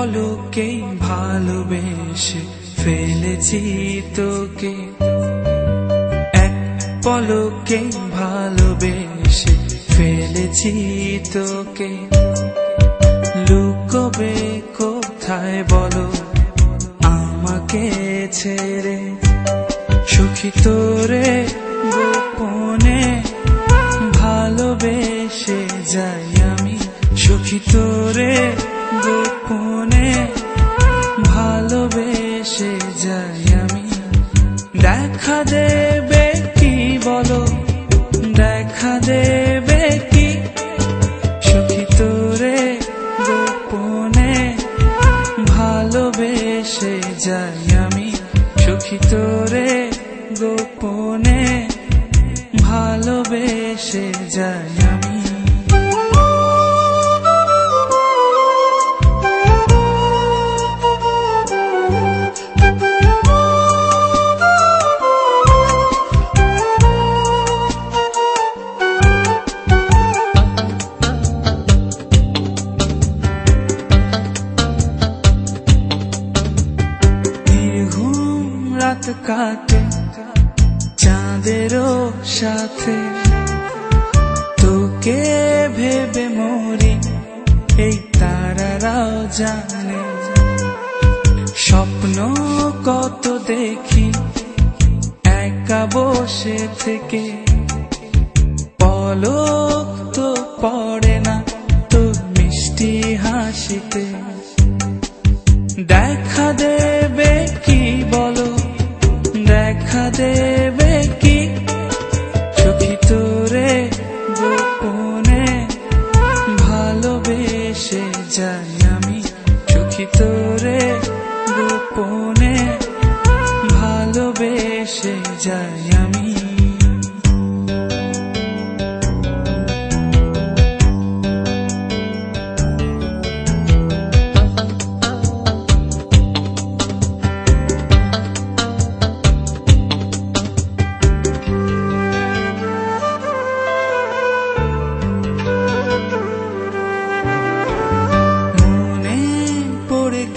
পলকেই ভালোবেসে ফেলেছি তোকে, এক পলকেই ভালোবেসে ফেলেছি তোকে। লুকোবে কোথায় বলো আমাকে ছেড়ে, সখী তোরে গোপনে ভালোবেসে যাই আমি, সখী তোরে গোপনে ভালোবেসে যাই আমি। দেখা দেবে কি বলো, দেখা দেবে কি, সখী তোরে গোপনে ভালোবেসে যাই আমি, সখী তোরে গোপনে ভালোবেসে যাই আমি। রাত কাটে চাঁদেরও সাথে, তোকে ভেবে মরি এই তারারাও জানে। স্বপ্ন কত দেখি একা বসে থেকে, পলক তো পড়ে না তোর মিষ্টি হাসিতে। দেখা দেবে কি বলো, দেখা দেবে কি, সখী তোরে গোপনে ভালোবেসে যাই আমি, সখী তোরে গোপনে ভালোবেসে যাই আমি।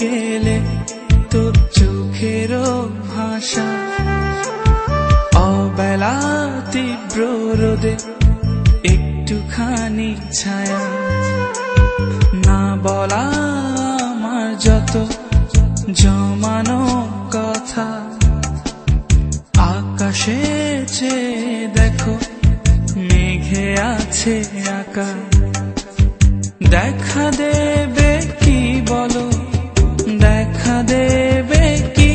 গেলে তোর চোখেরও ভাষা, অবেলা তীব্র রোদে একটুখানি ছায়া, না বলা আমার যত জমানো কথা। আকাশে চেয়ে দেখো মেঘে আছে আঁকা, দেখা দেবে কি বলো, দেখা দেবে কি,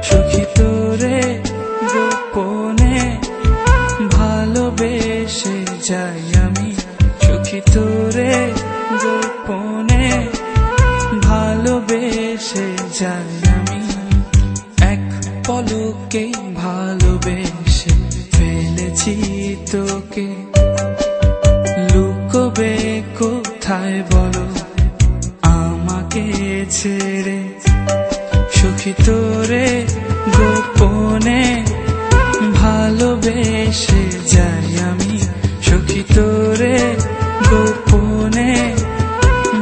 সখী তোরে গোপনে ভালোবেসে যাই আমি, সখী তোরে গোপনে ভালোবেসে যাই আমি। এক পলকেই ভালোবেসে ফেলেছি তোকে, লুকোবে কোথায় বলো আমাকে ছেড়ে, সখী তোরে গোপনে ভালোবেসে যাই আমি, সখী তোরে গোপনে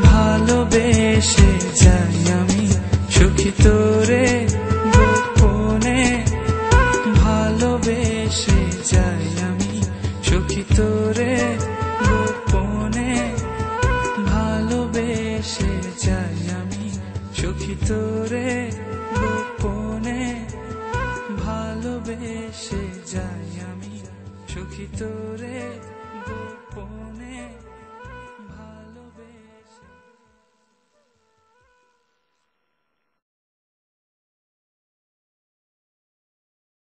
ভালোবেসে যাই আমি, সখী তোরে গোপনে ভালোবেসে যাই আমি, সখী তোরে গোপনে ভালোবেসে যাই আমি, সখী তোরে গোপনে ভালোবেসে যাই আমি, সখী তোরে গোপনে